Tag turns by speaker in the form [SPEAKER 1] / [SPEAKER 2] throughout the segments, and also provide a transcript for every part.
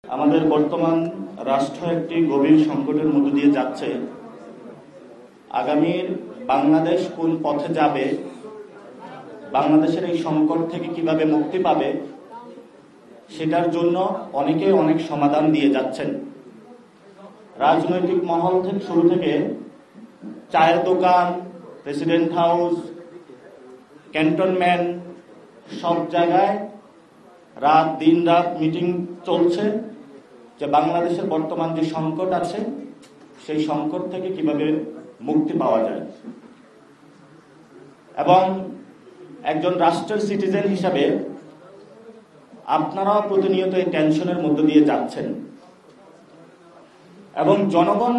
[SPEAKER 1] আমাদের বর্তমান রাষ্ট্র একটি গভীর সংকটের মধ্য দিয়ে যাচ্ছে। আগামীর বাংলাদেশ কোন পথে যাবে, বাংলাদেশের এই সংকট থেকে কিভাবে মুক্তি পাবে, সেটার জন্য অনেকে অনেক সমাধান দিয়ে যাচ্ছেন। রাজনৈতিক মহল থেকে শুরু থেকে চায়ের দোকান, প্রেসিডেন্ট হাউস, ক্যান্টনমেন্ট, সব জায়গায় দিন রাত মিটিং চলছে যে বাংলাদেশের বর্তমান যে সংকট আছে সেই সংকট থেকে কিভাবে মুক্তি পাওয়া যায়। এবং একজন রাষ্ট্রের সিটিজেন হিসাবে আপনারাও প্রতিনিয়ত এই টেনশনের মধ্য দিয়ে যাচ্ছেন এবং জনগণ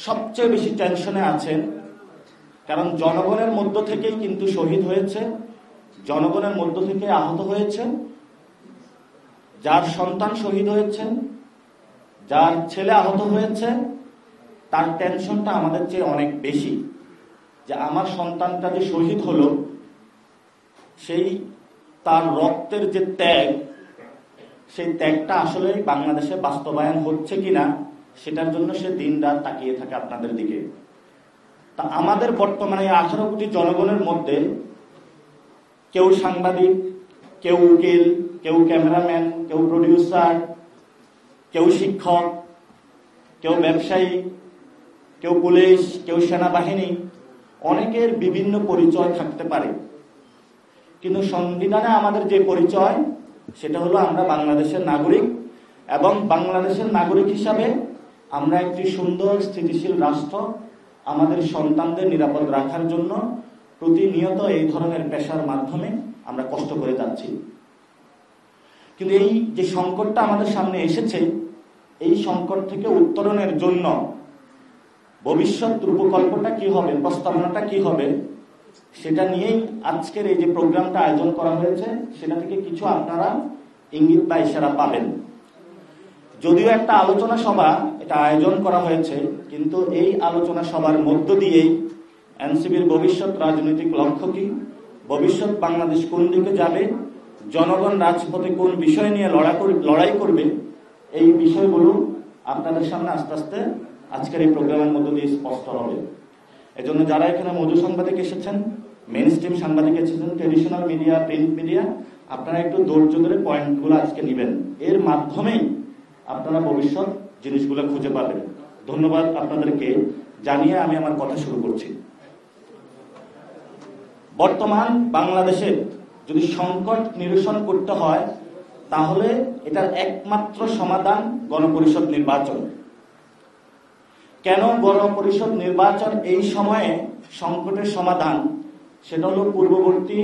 [SPEAKER 1] সবচেয়ে বেশি টেনশনে আছেন, কারণ জনগণের মধ্য থেকেই কিন্তু শহীদ হয়েছে, জনগণের মধ্য থেকে আহত হয়েছে, যার সন্তান শহীদ হয়েছেন, যার ছেলে আহত হয়েছে, তার টেনশনটা আমাদের চেয়ে অনেক বেশি যে আমার সন্তানটা যে শহীদ হলো, সেই তার রক্তের যে ত্যাগ, সেই ত্যাগটা আসলে বাংলাদেশে বাস্তবায়ন হচ্ছে কিনা সেটার জন্য সে দিন রাত তাকিয়ে থাকে আপনাদের দিকে। তা আমাদের বর্তমানে 18 কোটি জনগণের মধ্যে কেউ সাংবাদিক, কেউ উকিল, কেউ ক্যামেরাম্যান, কেউ প্রডিউসার, কেউ শিক্ষক, কেউ ব্যবসায়ী, কেউ পুলিশ, কেউ সেনাবাহিনী, অনেকের বিভিন্ন পরিচয় থাকতে পারে, কিন্তু সংবিধানে আমাদের যে পরিচয় সেটা হলো আমরা বাংলাদেশের নাগরিক, এবং বাংলাদেশের নাগরিক হিসাবে আমরা একটি সুন্দর স্থিতিশীল রাষ্ট্র আমাদের সন্তানদের নিরাপদ রাখার জন্য প্রতিনিয়ত এই ধরনের পেশার মাধ্যমে আমরা কষ্ট করে যাচ্ছি। কিন্তু এই যে সংকটটা আমাদের সামনে এসেছে, এই সংকট থেকে উত্তরণের জন্য ভবিষ্যৎ রূপকল্পটা কি হবে, প্রস্তাবনাটা কি হবে, সেটা নিয়েই আজকের এই যে প্রোগ্রামটা আয়োজন করা হয়েছে, সেটা থেকে কিছু আপনারা ইঙ্গিত বা ইশারা পাবেন। যদিও একটা আলোচনা সভা এটা আয়োজন করা হয়েছে, কিন্তু এই আলোচনা সভার মধ্য দিয়েই এনসিপির ভবিষ্যৎ রাজনৈতিক লক্ষ্য কি, ভবিষ্যৎ বাংলাদেশ কোন দিকে যাবে, জনগণ রাজপথে কোন বিষয় নিয়ে লড়াই করবে, এই বিষয়গুলো আপনাদের সামনে আস্তে আস্তে আজকের এই প্রোগ্রামের মধ্য দিয়ে স্পষ্ট হবে। এজন্য যারা এখানে মধু সাংবাদিক এসেছেন, মেইন স্ট্রিম সাংবাদিক এসেছেন, ট্রেডিশনাল মিডিয়া, প্রিন্ট মিডিয়া, আপনারা একটু ধৈর্য ধরে পয়েন্টগুলো আজকে নেবেন, এর মাধ্যমেই আপনারা ভবিষ্যৎ জিনিসগুলো খুঁজে পাবেন। ধন্যবাদ আপনাদেরকে জানিয়ে আমি আমার কথা শুরু করছি। বর্তমান বাংলাদেশে যদি সংকট নিরসন করতে হয়, তাহলে এটার একমাত্র সমাধান গণপরিষদ নির্বাচন। কেন গণপরিষদ নির্বাচন এই সময়ে সংকটের সমাধান, সেটা হলো পূর্ববর্তী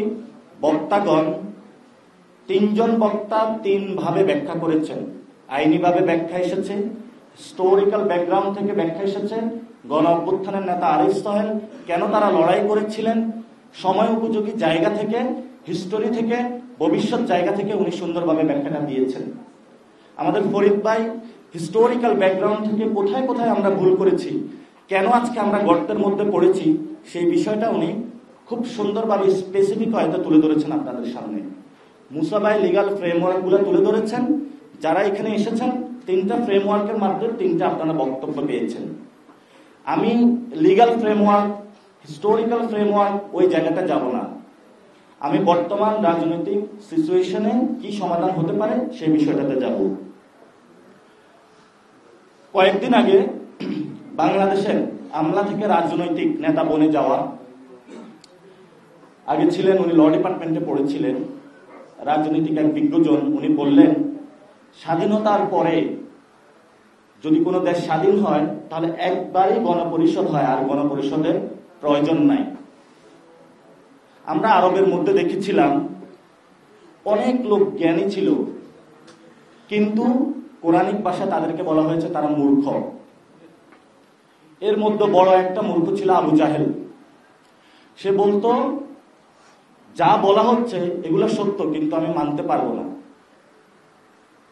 [SPEAKER 1] বক্তাগণ 3 জন বক্তা 3 ভাবে ব্যাখ্যা করেছেন। আইনিভাবে ব্যাখ্যা এসেছে, হিস্টোরিক্যাল ব্যাকগ্রাউন্ড থেকে ব্যাখ্যা এসেছে, গণ অভ্যুত্থানের নেতা আরিফ সোহেল কেন তারা লড়াই করেছিলেন, সময় উপযোগী জায়গা থেকে, হিস্টোরি থেকে, ভবিষ্যৎ জায়গা থেকে উনি সুন্দরভাবে ব্যাখ্যাটা দিয়েছেন। আমাদের ফরিদ ভাই হিস্টোরিক্যাল ব্যাকগ্রাউন্ড থেকে কোথায় কোথায় আমরা ভুল করেছি, কেন আজকে আমরা গর্তের মধ্যে পড়েছি, সেই বিষয়টা উনি খুব সুন্দরভাবে স্পেসিফিক হয়তো তুলে ধরেছেন আপনাদের সামনে। মুসা ভাই লিগাল ফ্রেমওয়ার্কগুলো তুলে ধরেছেন। যারা এখানে এসেছেন 3টা ফ্রেমওয়ার্কের মাধ্যমে 3টা আপনারা বক্তব্য পেয়েছেন। আমি লিগাল ফ্রেমওয়ার্ক, হিস্টোরিক্যাল ফ্রেমওয়ার্ক ওই জায়গাটা যাব না। আমি বর্তমান রাজনৈতিক সিচুয়েশনে কি সমাধান হতে পারে সেই বিষয়টাতে যাব। কয়েকদিন আগে বাংলাদেশের আমলা থেকে রাজনৈতিক নেতা বনে যাওয়া, আগে ছিলেন উনি ল ডিপার্টমেন্টে পড়েছিলেন, রাজনৈতিক এক বিজ্ঞজন, উনি বললেন স্বাধীনতার পরে যদি কোনো দেশ স্বাধীন হয় তাহলে একবারই গণপরিষদ হয়, আর গণপরিষদের প্রয়োজন নাই। আমরা আরবের মধ্যে দেখেছিলাম অনেক লোক জ্ঞানী ছিল, কিন্তু কোরআনিক ভাষা তাদেরকে বলা হয়েছে তারা মূর্খ। এর মধ্যে বড় একটা মূর্খ ছিল আবু জাহেল। সে বলতো যা বলা হচ্ছে এগুলো সত্য, কিন্তু আমি মানতে পারবো না।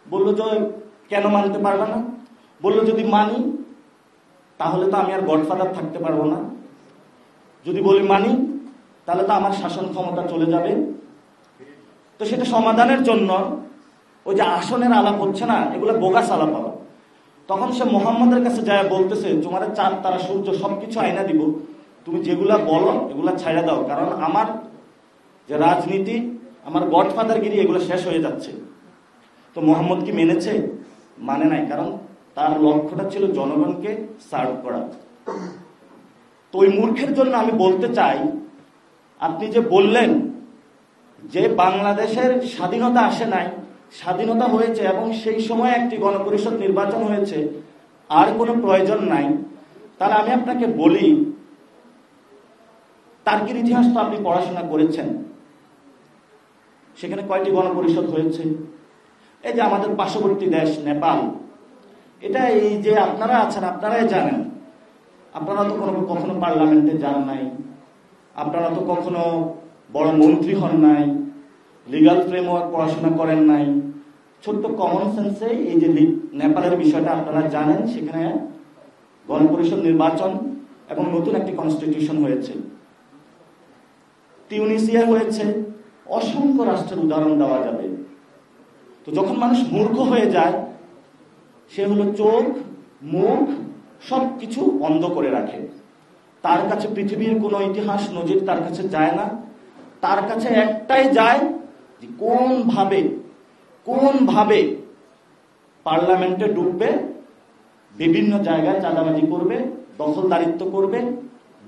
[SPEAKER 1] বললো যে কেন মানতে পারবে না? বললো যদি মানি তাহলে তো আমি আর গডফাদার থাকতে পারবো না, যদি বলি মানি তাহলে তো আমার শাসন ক্ষমতা চলে যাবে। তো সেটা সমাধানের জন্য ওই যে আসনের আলাপ হচ্ছে না, এগুলো বোগাস আলাপ হবে। তখন সে মোহাম্মদের কাছে যায় বলতেছে, তোমার চাঁদ তারা সূর্য সবকিছু আয়না দিব, তুমি যেগুলা বলো এগুলা ছাইড়া দাও, কারণ আমার যে রাজনীতি, আমার গডফাদারগিরি এগুলো শেষ হয়ে যাচ্ছে। তো মোহাম্মদ কি মেনেছে? মানে নাই, কারণ তার লক্ষ্যটা ছিল জনগণকে সার্ভ করা। তো ওই মূর্খের জন্য আমি বলতে চাই, আপনি যে বললেন যে বাংলাদেশের স্বাধীনতা আসে নাই, স্বাধীনতা হয়েছে এবং সেই সময় একটি গণপরিষদ নির্বাচন হয়েছে, আর কোনো প্রয়োজন নাই, তাহলে আমি আপনাকে বলি, টার্কির ইতিহাস তো আপনি পড়াশোনা করেছেন, সেখানে কয়টি গণপরিষদ হয়েছে? এই যে আমাদের পার্শ্ববর্তী দেশ নেপাল, এটা এই যে আপনারা আছেন আপনারাই জানেন। আপনারা তো কখনো পার্লামেন্টে যান নাই, আপনারা তো কখনো বড় মন্ত্রী হন নাই, লিগাল ফ্রেমওয়ার্ক পড়াশোনা করেন নাই। ছোট্ট কমন সেন্সে এই যে নেপালের বিষয়টা আপনারা জানেন, সেখানে গণপরিষদ নির্বাচন এবং নতুন একটি কনস্টিটিউশন হয়েছে। তিউনিসিয়া হয়েছে, অসংখ্য রাষ্ট্রের উদাহরণ দেওয়া যাবে। তো যখন মানুষ মূর্খ হয়ে যায়, সে হলো চোখ মুখ সবকিছু বন্ধ করে রাখে। তার কাছে পৃথিবীর কোনো ইতিহাস নজির তার কাছে যায় না, তার কাছে একটাই যায় যে কোন ভাবে পার্লামেন্টে ঢুকবে, বিভিন্ন জায়গায় চাঁদাবাজি করবে, দখলদারিত্ব করবে,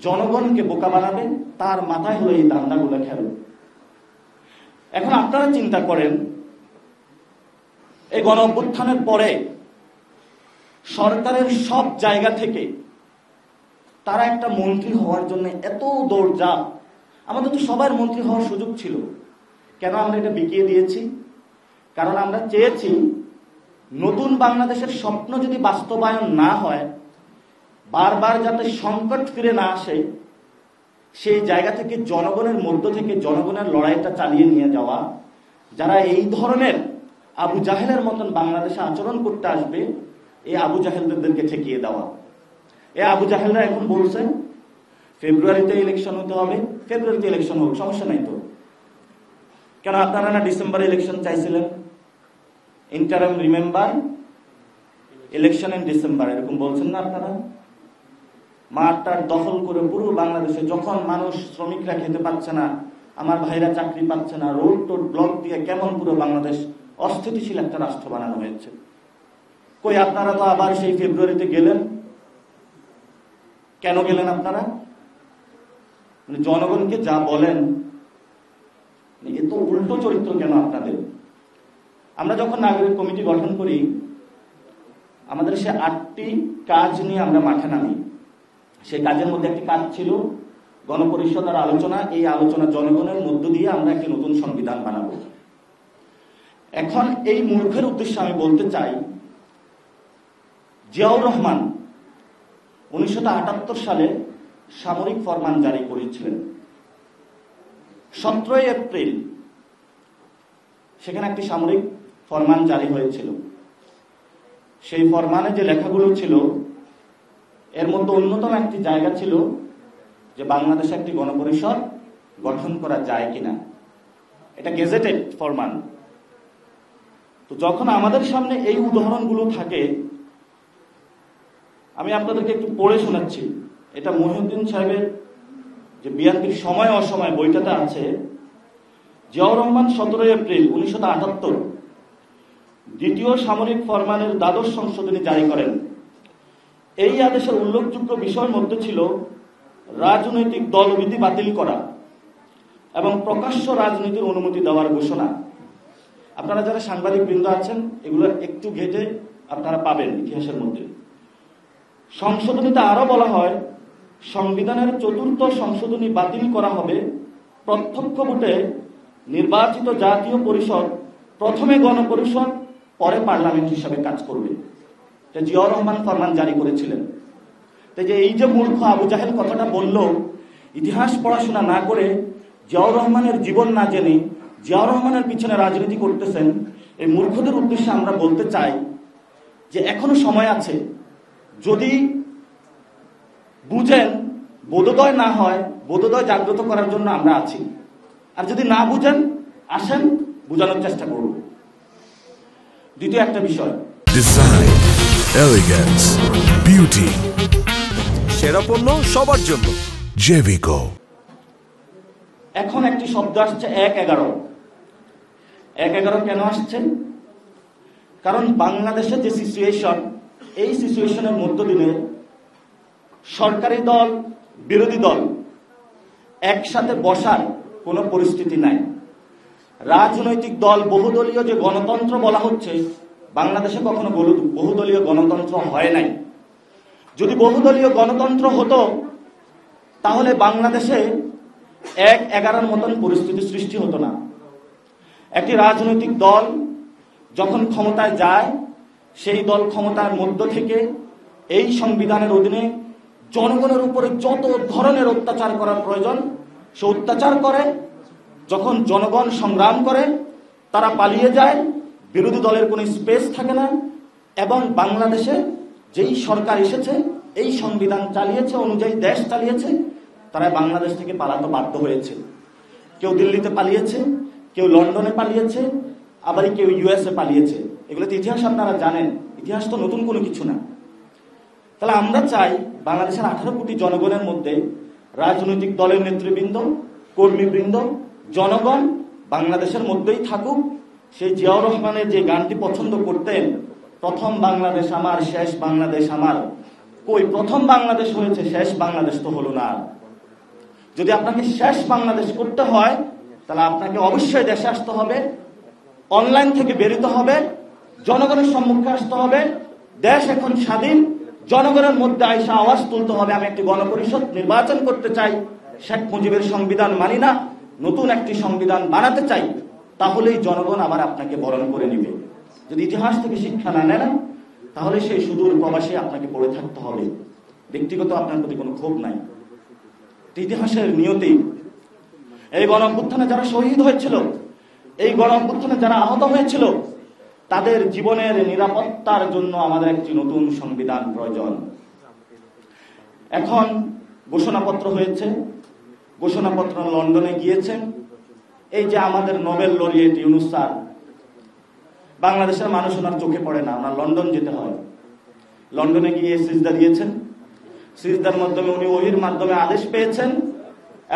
[SPEAKER 1] জনগণকে বোকা বানাবে, তার মাথায় হলো এই দান্দাগুলো খেলবে। এখন আপনারা চিন্তা করেন, এই গণ অভ্যুত্থানের পরে সরকারের সব জায়গা থেকে তারা একটা মন্ত্রী হওয়ার জন্য এত দৌড়ঝাঁপ। আমাদের তো সবার মন্ত্রী হওয়ার সুযোগ ছিল, কেন আমরা এটা বিকিয়ে দিয়েছি? কারণ আমরা চেয়েছি নতুন বাংলাদেশের স্বপ্ন যদি বাস্তবায়ন না হয়, বারবার যাতে সংকট ফিরে না আসে, সেই জায়গা থেকে জনগণের মধ্য থেকে জনগণের লড়াইটা চালিয়ে নিয়ে যাওয়া, যারা এই ধরনের আবু জাহেলের মতন বাংলাদেশে আচরণ করতে আসবে, এই আবু জাহেলদেরকে ঠেকিয়ে দেওয়া। এই আবু জাহেলরা এখন বলছে ফেব্রুয়ারিতে ইলেকশন হতে হবে, ফেব্রুয়ারিতে ইলেকশন হোক, সমস্যা নাই তো। কেন আপনারা না ডিসেম্বরে ইলেকশন চাইছিলেন? Interim remember election in December, এরকম বলছেন না আপনারা? মাঠটার দখল করে পুরো বাংলাদেশে, যখন মানুষ শ্রমিকরা খেতে পাচ্ছে না, আমার ভাইরা চাকরি পাচ্ছে না, রোড টোড ব্লক দিয়ে কেমন পুরো বাংলাদেশ অস্থিতিশীল একটা রাষ্ট্র বানানো হয়েছে। কই আপনারা তো আবার সেই ফেব্রুয়ারিতে গেলেন, কেন গেলেন আপনারা? জনগণকে যা বলেন এত উল্টো চরিত্র কেন আপনাদের? আমরা যখন নাগরিক কমিটি গঠন করি, আমাদের সে 8টি কাজ নিয়ে আমরা মাঠে নামি। সেই কাজের মধ্যে একটি কাজ ছিল গণপরিষদ আর আলোচনা। এই আলোচনা জনগণের মধ্য দিয়ে আমরা একটি নতুন সংবিধান বানাবো। এখন এই মূর্খের উদ্দেশ্যে আমি বলতে চাই, জিয়াউর রহমান 1978 সালে সামরিক ফরমান জারি করেছিলেন। 17 এপ্রিল সেখানে একটি সামরিক ফরমান জারি হয়েছিল। সেই ফরমানে যে লেখাগুলো ছিল, এর মধ্যে অন্যতম একটি জায়গা ছিল যে বাংলাদেশে একটি গণপরিষদ গঠন করা যায় কিনা। এটা গেজেটেড ফরমান। তো যখন আমাদের সামনে এই উদাহরণগুলো থাকে, আমি আপনাদেরকে একটু পড়ে শোনাচ্ছি। এটা মহিউদ্দিন সাহেবের যে বিএনপির সময় অসময় বইটাতে আছে। জিয়াউর রহমান 17 এপ্রিল 1978 দ্বিতীয় সামরিক ফরমানের দ্বাদশ সংশোধনী জারি করেন। এই আদেশের উল্লেখযোগ্য বিষয়ের মধ্যে ছিল রাজনৈতিক দলবিধি বাতিল করা এবং প্রকাশ্য রাজনীতির অনুমতি দেওয়ার ঘোষণা। আপনারা যারা সাংবাদিক বৃন্দ আছেন, এগুলো একটু ঘেটে আপনারা পাবেন ইতিহাসের মধ্যে। সংশোধনীতে আরো বলা হয়, সংবিধানের 4র্থ সংশোধনী বাতিল করা হবে। প্রত্যক্ষ ভোটে নির্বাচিত জাতীয় পরিষদ প্রথমে গণপরিষদ, পরে পার্লামেন্ট হিসাবে কাজ করবে। জিয়াউর রহমান ফরমান জারি করেছিলেন। তাই যে এই যে মূর্খ আবু জাহেল কথাটা বলল, ইতিহাস পড়াশোনা না করে, জিয়াউর রহমানের জীবন না জেনে জিয়াউর রহমানের পিছনে রাজনীতি করতেছেন, এই মূর্খদের উদ্দেশ্যে আমরা বলতে চাই যে এখনো সময় আছে। যদি বুঝেন, বোধোদয় না হয়, বোধোদয় জাগ্রত করার জন্য আমরা আছি। আর যদি না বুঝেন, আসেন, বোঝানোর চেষ্টা করব। দ্বিতীয় একটা বিষয়,
[SPEAKER 2] ডিজাইন, এলিগেন্স, বিউটি,
[SPEAKER 3] সেরা পণ্য সবার জন্য
[SPEAKER 2] জেভিকো।
[SPEAKER 1] এখন একটি শব্দ আসছে 1-11। 1-11 কেন আসছে? কারণ বাংলাদেশের যে সিচুয়েশন, এই সিচুয়েশনের মধ্য দিয়ে সরকারি দল বিরোধী দল একসাথে বসার কোনো পরিস্থিতি নাই। রাজনৈতিক দল বহুদলীয় যে গণতন্ত্র বলা হচ্ছে, বাংলাদেশে কখনো বহুদলীয় গণতন্ত্র হয় নাই। যদি বহুদলীয় গণতন্ত্র হতো তাহলে বাংলাদেশে 1-11 মতন পরিস্থিতি সৃষ্টি হতো না। একটি রাজনৈতিক দল যখন ক্ষমতায় যায়, সেই দল ক্ষমতার মধ্য থেকে এই সংবিধানের অধীনে জনগণের উপরে যত ধরনের অত্যাচার করার প্রয়োজন সে অত্যাচার করে। যখন জনগণ সংগ্রাম করে, তারা পালিয়ে যায়, বিরোধী দলের কোনো স্পেস থাকে না। এবং বাংলাদেশে যেই সরকার এসেছে, এই সংবিধান চালিয়েছে, অনুযায়ী দেশ চালিয়েছে, তারা বাংলাদেশ থেকে পালাতে বাধ্য হয়েছে। কেউ দিল্লিতে পালিয়েছে, কেউ লন্ডনে পালিয়েছে, আবার কেউ ইউএসএ পালিয়েছে। এগুলো তো ইতিহাস আপনারা জানেন, ইতিহাস তো নতুন কোনো কিছু না। তাহলে আমরা চাই বাংলাদেশের 18 কোটি জনগণের মধ্যে রাজনৈতিক দলের নেতৃবৃন্দ, কর্মীবৃন্দ, জনগণ বাংলাদেশের মধ্যেই থাকুক। সেই জিয়াউর রহমানের যে গানটি পছন্দ করতেন, প্রথম বাংলাদেশ আমার, শেষ বাংলাদেশ আমার, কই প্রথম বাংলাদেশ হয়েছে, শেষ বাংলাদেশ তো হলো না। যদি আপনাকে শেষ বাংলাদেশ করতে হয়, তাহলে আপনাকে অবশ্যই দেশে আসতে হবে, অনলাইন থেকে বেরোতে হবে, জনগণের সম্মুখে আসতে হবে। দেশ এখন স্বাধীন, জনগণের মধ্যে আইসা আওয়াজ তুলতে হবে, আমি একটি গণপরিষদ নির্বাচন করতে চাই, শেখ মুজিবের সংবিধান মানি না, নতুন একটি সংবিধান বানাতে চাই। তাহলেই জনগণ আবার আপনাকে বরণ করে নিবে। যদি ইতিহাস থেকে শিক্ষা না নেন, তাহলে সেই সুদূর প্রবাসে আপনাকে পড়ে থাকতে হবে। ব্যক্তিগত আপনার প্রতি কোনো ক্ষোভ নাই, ইতিহাসের নিয়তি। এই গণ অভ্যুত্থানে যারা শহীদ হয়েছিল, এই গণ অভ্যুত্থানে যারা আহত হয়েছিল, তাদের জীবনের নিরাপত্তার জন্য আমাদের একটি নতুন সংবিধান প্রয়োজন। এখন ঘোষণাপত্র হয়েছে, ঘোষণাপত্র লন্ডনে গিয়েছেন। এই যে আমাদের নোবেল লরিয়েট ইউনূস স্যার, বাংলাদেশের মানুষ ওনার চোখে পড়ে না, ওনার লন্ডন যেতে হয়। লন্ডনে গিয়ে সিজদা দিয়েছেন, সিজদার মাধ্যমে উনি ওহির মাধ্যমে আদেশ পেয়েছেন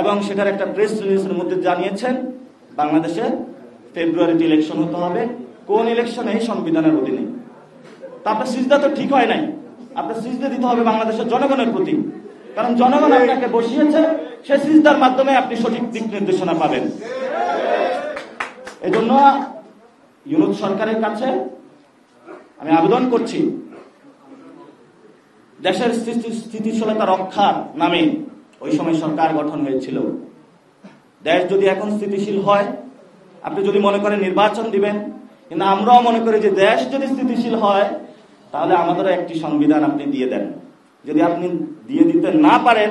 [SPEAKER 1] এবং সেটার একটা প্রেস রিলিজের মধ্যে জানিয়েছেন বাংলাদেশে ফেব্রুয়ারিতে ইলেকশন হতে হবে। কোন ইলেকশন? এই সংবিধানের অধীনে। তা আপনার সিজদা তো ঠিক হয় নাই, আপনার সিজদা দিতে হবে বাংলাদেশের জনগণের প্রতি, কারণ জনগণ আপনাকে বসিয়েছে, সে সিজদার মাধ্যমে আপনি সঠিক দিক নির্দেশনা পাবেন। এজন্য ইউনূস সরকারের কাছে আমি আবেদন করছি, দেশের স্থিতিশীলতা রক্ষার নামে ওই সময় সরকার গঠন হয়েছিল। দেশ যদি এখন স্থিতিশীল হয়, আপনি যদি মনে করেন নির্বাচন দিবেন, কিন্তু আমরাও মনে করি যে দেশ যদি স্থিতিশীল হয়, তাহলে আমাদেরও একটি সংবিধান আপনি দিয়ে দেন। যদি আপনি দিয়ে দিতে না পারেন,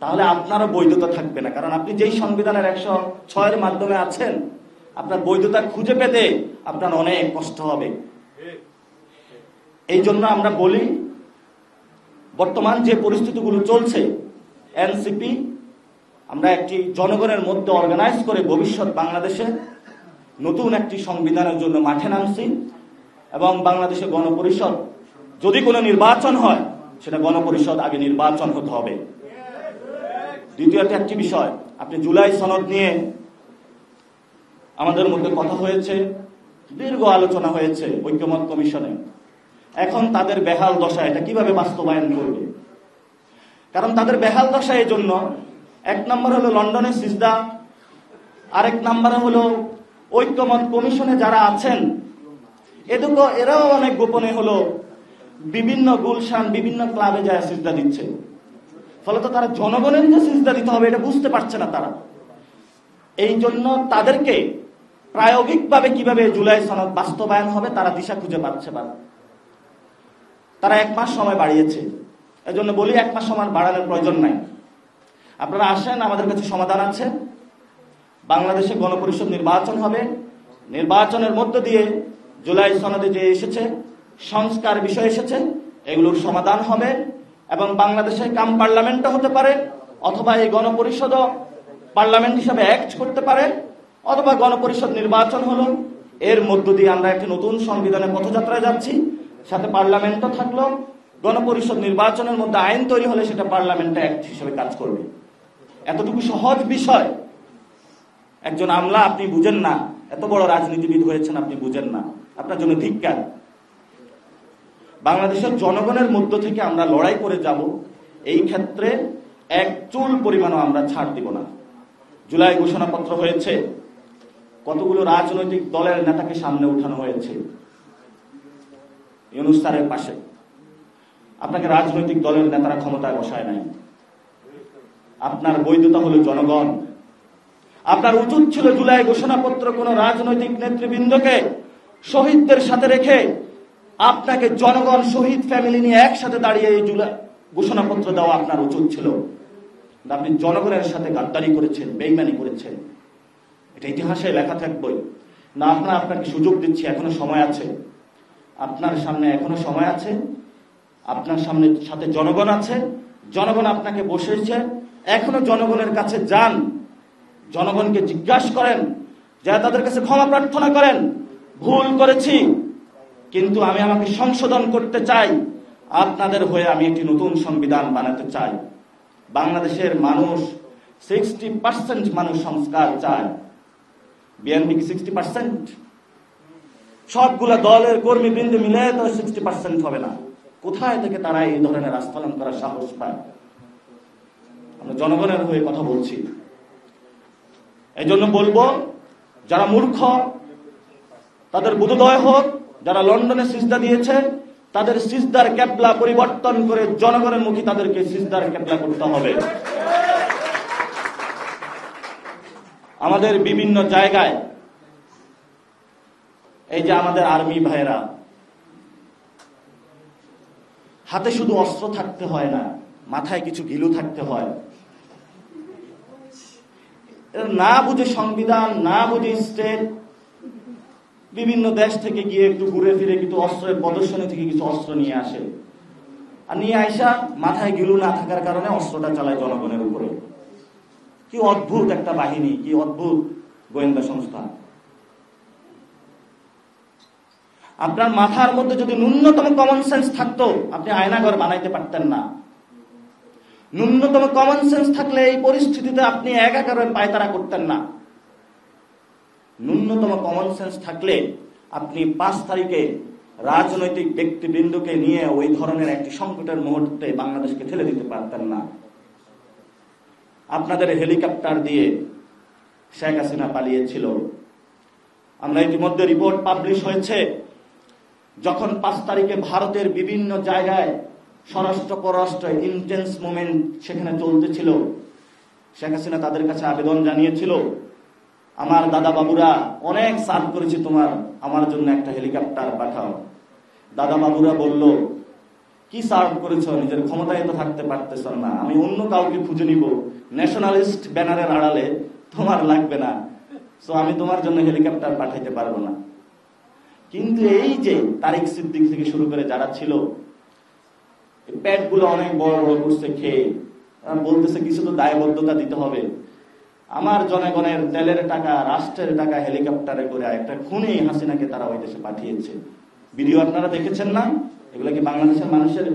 [SPEAKER 1] তাহলে আপনারও বৈধতা থাকবে না, কারণ আপনি যেই সংবিধানের 106 এর মাধ্যমে আছেন, আপনার বৈধতা খুঁজে পেতে আপনার অনেক কষ্ট হবে। এই জন্য আমরা বলি, বর্তমান যে পরিস্থিতিগুলো চলছে, এনসিপি আমরা একটি জনগণের মধ্যে অর্গানাইজ করে ভবিষ্যৎ বাংলাদেশে নতুন একটি সংবিধানের জন্য মাঠে নামছি। এবং বাংলাদেশে গণপরিষদ যদি কোনো নির্বাচন হয়, সেটা গণপরিষদ আগে নির্বাচন হতে হবে। দ্বিতীয়ত একটি বিষয়, আপনি জুলাই সনদ নিয়ে আমাদের মধ্যে কথা হয়েছে, দীর্ঘ আলোচনা হয়েছে ঐক্যমত কমিশনে। এখন তাদের বেহাল দশা, এটা কিভাবে বাস্তবায়ন করবে? কারণ তাদের বেহাল দশা এই জন্য, এক নম্বর হলো লন্ডনের সিজদা, আরেক নম্বরে হলো ঐক্যমত কমিশনে যারা আছেন, এরাও অনেক গোপনে হলো বিভিন্ন গুলশান, বিভিন্ন ক্লাবে যায় সিজদা দিচ্ছে। ফলে তো তারা জনগণের যে সিজদা দিতে হবে এটা বুঝতে পারছে না তারা। এই জন্য তাদেরকে প্রায়োগিকভাবে কিভাবে জুলাই সনদ বাস্তবায়ন হবে তারা দিশা খুঁজে পাচ্ছে না। তারা 1 মাস সময় বাড়িয়েছে। এজন্য বলি 1 মাস সময় বাড়ানোর প্রয়োজন নাই। আপনারা আসেন, আমাদের কাছে সমাধান আছে। বাংলাদেশে গণপরিষদ নির্বাচন হবে, নির্বাচনের মধ্য দিয়ে জুলাই সনদে যে এসেছে সংস্কার বিষয় এসেছে, এগুলোর সমাধান হবে এবং বাংলাদেশে কাম পার্লামেন্টও হতে পারে, অথবা এই গণপরিষদও পার্লামেন্ট হিসাবে অ্যাক্ট করতে পারে, অথবা গণপরিষদ নির্বাচন হলো, এর মধ্য দিয়ে আমরা একটি নতুন সংবিধানের পথযাত্রায় যাচ্ছি, সাথে পার্লামেন্টও থাকলো। গণপরিষদ নির্বাচনের মধ্যে আইন তৈরি হলে সেটা পার্লামেন্টে অ্যাক্ট হিসেবে কাজ করবে। এতটুকু সহজ বিষয় একজন আমলা আপনি বুঝেন না, এত বড় রাজনীতিবিদ হয়েছেন আপনি বুঝেন না, আপনার জন্য ধিক্কার। বাংলাদেশের জনগণের মধ্য থেকে আমরা লড়াই করে যাব, এই ক্ষেত্রে এক চুল পরিমাণও আমরা ছাড় দিব না। জুলাই ঘোষণাপত্র হয়েছে, কতগুলো রাজনৈতিক দলের নেতাকে সামনে উঠানো হয়েছে ইউনূস স্যারের পাশে। আপনাকে রাজনৈতিক দলের নেতারা ক্ষমতায় বসায় নাই, আপনার বৈধতা হলো জনগণ। আপনার উচিত ছিল জুলাই ঘোষণাপত্র কোন রাজনৈতিক নেতৃবৃন্দকে শহীদদের সাথে রেখে আপনাকে জনগণ শহীদ ফ্যামিলি নিয়ে একসাথে দাঁড়িয়ে এই জুলাই ঘোষণাপত্র দেওয়া আপনার উচিত ছিল। আপনি জনগণের সাথে গাদ্দারি করেছেন, বেইমানি করেছেন, এটা ইতিহাসে লেখা থাকবে না। আপনাকে সুযোগ দিচ্ছি, এখনো সময় আছে, আপনার সামনে এখনো সময় আছে, আপনার সামনে সাথে জনগণ আছে, জনগণ আপনাকে বসেছে, এখনো জনগণের কাছে যান, জনগণকে জিজ্ঞাসা করেন, যা তাদের কাছে ক্ষমা প্রার্থনা করেন, ভুল করেছি কিন্তু আমি আমাকে সংশোধন করতে চাই, আপনাদের হয়ে আমি একটি নতুন সংবিধান বানাতে চাই। বাংলাদেশের মানুষ 60% মানুষ সংস্কার চায়, বিএনপি কি 60%? সবগুলা দলের কর্মীবৃন্দ মিলে তো 60% হবে না। কোথায় থেকে তারা এই ধরনের আস্ফালন করার সাহস পায়? আমরা জনগণের হয়ে কথা বলছি। এই জন্য বলবো, যারা মূর্খ তাদের বোধোদয় হোক, যারা লন্ডনে সিজদা দিয়েছে তাদের সিজদার কেবলা পরিবর্তন করে জনগণের মুখী তাদেরকে সিজদার কেবলা করতে হবে। আমাদের বিভিন্ন জায়গায় এই যে আমাদের আর্মি ভাইরা, হাতে শুধু অস্ত্র থাকতে হয় না, মাথায় কিছু গিলু থাকতে হয়। না বুঝে সংবিধান, না বুঝে স্টেট, বিভিন্ন দেশ থেকে গিয়ে একটু ঘুরে ফিরে কিন্তু অস্ত্রের প্রদর্শনী থেকে কিছু অস্ত্র নিয়ে আসে, আর নিয়ে আইসা মাথায় গিলু না থাকার কারণে অস্ত্রটা চালায় জনগণের উপরে। কি অদ্ভুত একটা বাহিনী, কি অদ্ভুত গোয়েন্দা সংস্থা। আপনার মাথার মধ্যে যদি ন্যূনতম কমন সেন্স থাকতো, আপনি আয়নাঘর বানাইতে পারতেন না। ন্যূনতম কমন সেন্স থাকলে এই পরিস্থিতিতে আপনি একাকারের পায়তারা করতেন না। ন্যূনতম কমন সেন্স থাকলে আপনি 5 তারিখে রাজনৈতিক ব্যক্তিবৃন্দকে নিয়ে ওই ধরনের একটি সংকটের মুহূর্তে বাংলাদেশকে ঠেলে দিতে পারতেন না। আপনাদের হেলিকপ্টার দিয়ে শেখ হাসিনা পালিয়েছিল। আমরা ইতিমধ্যে রিপোর্ট পাবলিশ হয়েছে, যখন 5 তারিখে ভারতের বিভিন্ন জায়গায় স্বরাষ্ট্র পররাষ্ট্র ইন্টেন্স মুভমেন্ট সেখানে চলতেছিল, শেখ হাসিনা তাদের কাছে আবেদন জানিয়েছিল, আমার দাদা বাবুরা অনেক সার্ভ করেছি, আমার জন্য একটা হেলিকপ্টার পাঠাও। দাদা বাবুরা বলল, কি সার্ভ করেছ, নিজের ক্ষমতায় তো থাকতে পারতেছ না, আমি অন্য কাউকে খুঁজে নিব, ন্যাশনালিস্ট ব্যানারের আড়ালে তোমার লাগবে না, সো আমি তোমার জন্য হেলিকপ্টার পাঠাইতে পারবো না। কিন্তু এই যে তারিক সিদ্দিক থেকে শুরু করে যারা ছিল, পেট গুলো অনেক বড় বড় করছে খেয়ে, বলতেছে কিছু তো দায়বদ্ধতা দিতে হবে। আমার জনগণের তেলের টাকা, রাষ্ট্রের টাকা হেলিকপ্টারে করে একটা খুনি হাসিনাকে তারা ওই দেশে পাঠিয়েছে। ভিডিও আপনারা দেখেছেন না? এগুলো কি বাংলাদেশের মানুষের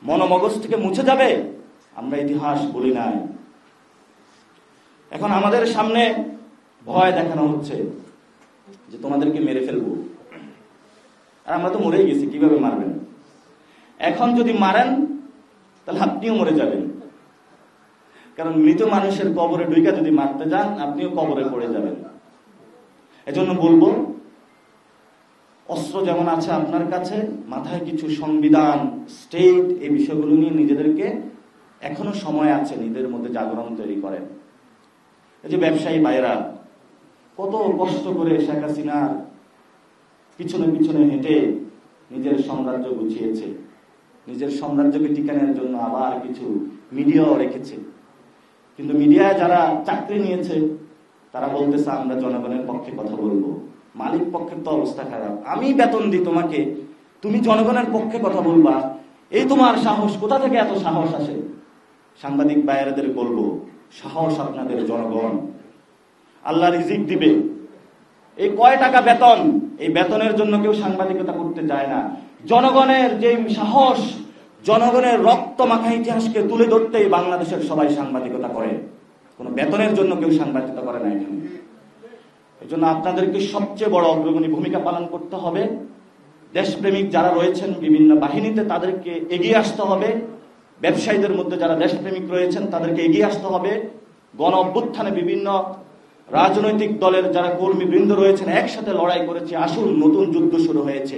[SPEAKER 1] মনোমগজ থেকে মুছে যাবে? আমরা ইতিহাস বলি নাই। এখন আমাদের সামনে ভয় দেখানো হচ্ছে যে তোমাদেরকে মেরে ফেলবো, আর আমরা তো মরেই গেছি, কিভাবে মারবেন? এখন যদি মারেন তাহলে আপনিও মরে যাবেন, কারণ মৃত মানুষের কবরে ঢুইকা যদি মারতে যান আপনিও কবরে পড়ে যাবেন। এজন্য বলবো, অস্ত্র যেমন আছে আপনার কাছে, মাথায় কিছু সংবিধান, স্টেট, এই বিষয়গুলো নিয়ে নিজেদেরকে এখনো সময় আছে, নিজেদের মধ্যে জাগরণ তৈরি করেন। এই যে ব্যবসায়ী ভাইরা কত কষ্ট করে শেখ হাসিনা পিছনে পিছনে হেঁটে নিজের সাম্রাজ্য গুছিয়েছে, নিজের সাম্রাজ্যকে টিকানোর জন্য আবার কিছু মিডিয়াও রেখেছে। কিন্তু মিডিয়ায় যারা চাকরি নিয়েছে তারা বলতেছে আমরা জনগণের পক্ষে কথা বলবো। মালিক পক্ষের তো অবস্থা খারাপ, আমি বেতন দিই তোমাকে, তুমি জনগণের পক্ষে কথা বলবা, এই তোমার সাহস, কোথা থেকে এত সাহস আসে? সাংবাদিক ভাইয়েরাদের বলবো, সাহস আপনাদের জনগণ। আল্লাহ রিজিক দিবে, এই কয় টাকা বেতন, এই বেতনের জন্য কেউ সাংবাদিকতা করতে যায় না। জনগণের যে সাহস, জনগণের রক্ত মাখা ইতিহাসকে তুলে ধরতেই বাংলাদেশের সবাই সাংবাদিকতা করে, কোনো বেতনের জন্য কেউ সাংবাদিকতা করে না এখানে। এই জন্য আপনাদেরকে সবচেয়ে বড় অগ্রগণী ভূমিকা পালন করতে হবে। দেশপ্রেমিক যারা রয়েছেন বিভিন্ন বাহিনীতে তাদেরকে এগিয়ে আসতে হবে। ব্যবসায়ীদের মধ্যে যারা দেশপ্রেমিক রয়েছেন তাদেরকে এগিয়ে আসতে হবে। গণ অভ্যুত্থানে বিভিন্ন রাজনৈতিক দলের যারা কর্মীবৃন্দ রয়েছেন একসাথে লড়াই করেছে। আসুন, নতুন যুদ্ধ শুরু হয়েছে,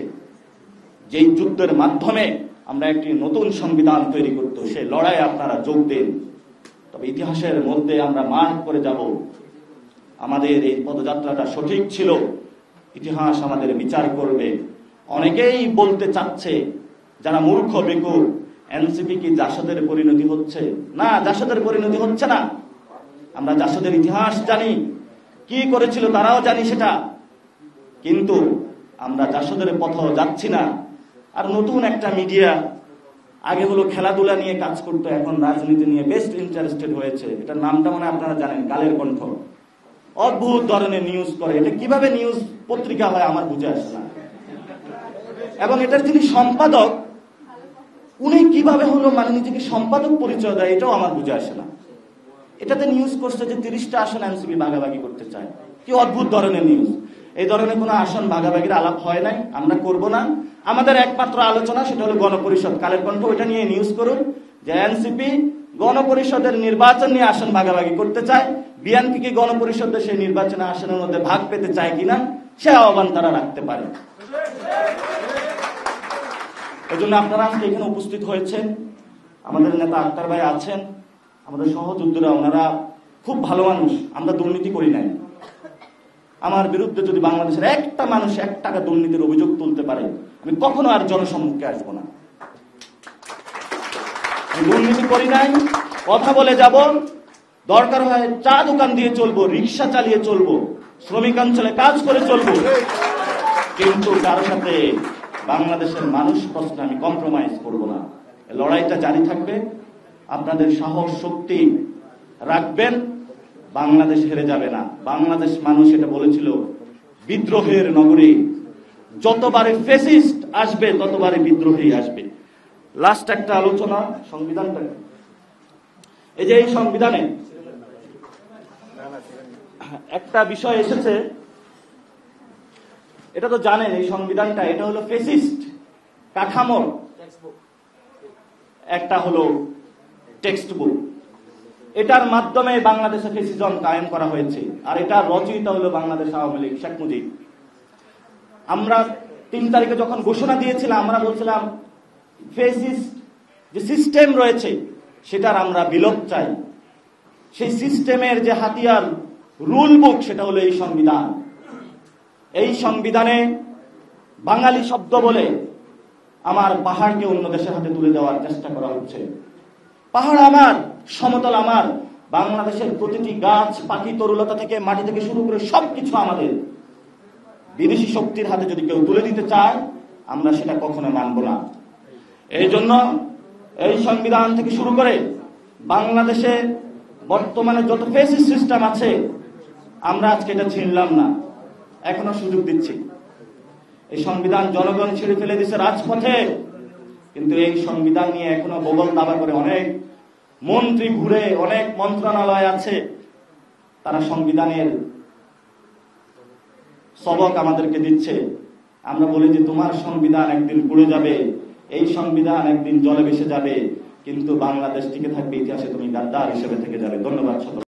[SPEAKER 1] যেই যুদ্ধের মাধ্যমে আমরা একটি নতুন সংবিধান তৈরি করতে, সেই লড়াইয়ে আপনারা যোগ দিন। তবে ইতিহাসের মধ্যে আমরা মার্ক করে যাব আমাদের এই পদযাত্রাটা সঠিক ছিল। ইতিহাস আমাদের বিচার করবে। অনেকেই বলতে চাচ্ছে, যারা মূর্খ বেকুব, এনসিপি কি জাসদের পরিণতি হচ্ছে? না, জাসদের পরিণতি হচ্ছে না। আমরা জাসদের ইতিহাস জানি, কি করেছিল তারাও জানি সেটা, কিন্তু আমরা জাসদের পথেও যাচ্ছি না। আর নতুন একটা মিডিয়া, আগে হলো খেলাধুলা নিয়ে কাজ করতো, এখন রাজনীতি নিয়ে বেস্ট ইন্টারেস্টেড হয়েছে। এটার নামটা মনে আপনারা জানেন, কালের কণ্ঠ। অদ্ভুত ধরনের নিউজ করে। এটা কিভাবে নিউজ পত্রিকা হয় আমার বুঝে আসে না। এবং এটার যিনি সম্পাদক, উনি কিভাবে হলো মানে নিজেকে সম্পাদক পরিচয় দেয়, এটাও আমার বুঝে আসে না। এটাতে নিউজ করছে যে 30টা আসন এনসিপি ভাগাভাগি করতে চায়। কি অদ্ভুত ধরনের নিউজ! এই ধরনের কোনো আসন ভাগাভাগির আলাপ হয় নাই, আমরা করব না। আমাদের একমাত্র আলোচনা সেটা হলো গণপরিষদ। কালের কণ্ঠ ওইটা নিয়ে নিউজ করুন যে এনসিপি গণপরিষদের নির্বাচন নিয়ে আসন ভাগাভাগি করতে চায়। বিএনপি কি গণপরিষদের সেই নির্বাচনে আসনের মধ্যে ভাগ পেতে চায় কিনা, সে আহ্বান তারা রাখতে পারে। এই জন্য আপনারা আজকে এখানে উপস্থিত হয়েছেন। আমাদের নেতা আক্তার ভাই আছেন, আমাদের সহযোদ্ধারা, ওনারা খুব ভালো মানুষ। আমরা দুর্নীতি করি নাই। আমার বিরুদ্ধে যদি বাংলাদেশের একটা মানুষ 1 টাকা দুর্নীতির অভিযোগ তুলতে পারে, আমি কখনো আর জনসম্মুখে আসবো না। আমি দুর্নীতি করি নাই, কথা বলে যাব। দরকার হয় চা দোকান দিয়ে চলবো, রিক্সা চালিয়ে চলবো, শ্রমিক অঞ্চলে কাজ করে চলবো, কিন্তু কারোর সাথে বাংলাদেশের মানুষ প্রশ্নে আমি কম্প্রোমাইজ করব না। লড়াইটা জারি থাকবে। আপনাদের সাহস শক্তি রাখবেন, বাংলাদেশ হেরে যাবে না। বাংলাদেশ মানুষ এটা বলেছিল, বিদ্রোহের নগরী, যতবারে ফ্যাসিস্ট আসবে ততবারে বিদ্রোহী আসবে। লাস্ট একটা আলোচনা সংবিধানটা। এই যে এই সংবিধানে একটা বিষয় এসেছে, এটা তো জানেন, এই সংবিধানটা এটা হলো ফ্যাসিস্ট কাঠামোর একটা হলো টেক্সট বুক। এটার মাধ্যমে বাংলাদেশে ফ্যাসিজম কায়েম করা হয়েছে। আর এটা রচয়িতা হলো বাংলাদেশ আওয়ামী লীগ, শেখ মুজিব। আমরা 3 তারিখে যখন ঘোষণা দিয়েছিলাম, আমরা বলছিলাম ফ্যাসিস্ট যে সিস্টেম রয়েছে সেটার আমরা বিলোপ চাই। সেই সিস্টেমের যে হাতিয়ার, রুল বুক, সেটা হলো এই সংবিধান। এই সংবিধানে বাঙালি শব্দ বলে আমার পাহাড়কে অন্য দেশের হাতে তুলে দেওয়ার চেষ্টা করা হচ্ছে। পাহাড় আমার, সমতল আমার, বাংলাদেশের প্রতিটি গাছ, পাখি, তরুলতা থেকে মাটি থেকে শুরু করে সবকিছু আমাদের। বিদেশি শক্তির হাতে যদি কেউ তুলে দিতে চায়, আমরা সেটা কখনো মানব না। এই জন্য এই সংবিধান থেকে শুরু করে বাংলাদেশে বর্তমানে যত ফ্যাসিস্ট সিস্টেম আছে, আমরা আজকে এটা ছিনলাম না, এখনো সুযোগ দিচ্ছি। এই সংবিধান জনগণ ছেড়ে ফেলে দিছে রাজপথে, কিন্তু এই সংবিধান নিয়ে এখনো বগল দাবা করে অনেক মন্ত্রী ঘুরে, অনেক মন্ত্রণালয় আছে, তারা সংবিধানের সবক আমাদেরকে দিচ্ছে। আমরা বলি যে তোমার সংবিধান একদিন পুড়ে যাবে, এই সংবিধান একদিন জলে ভেসে যাবে, কিন্তু বাংলাদেশ টিকে থাকবে, ইতিহাসে তুমি গাদ্দার হিসেবে থেকে যাবে। ধন্যবাদ সকল।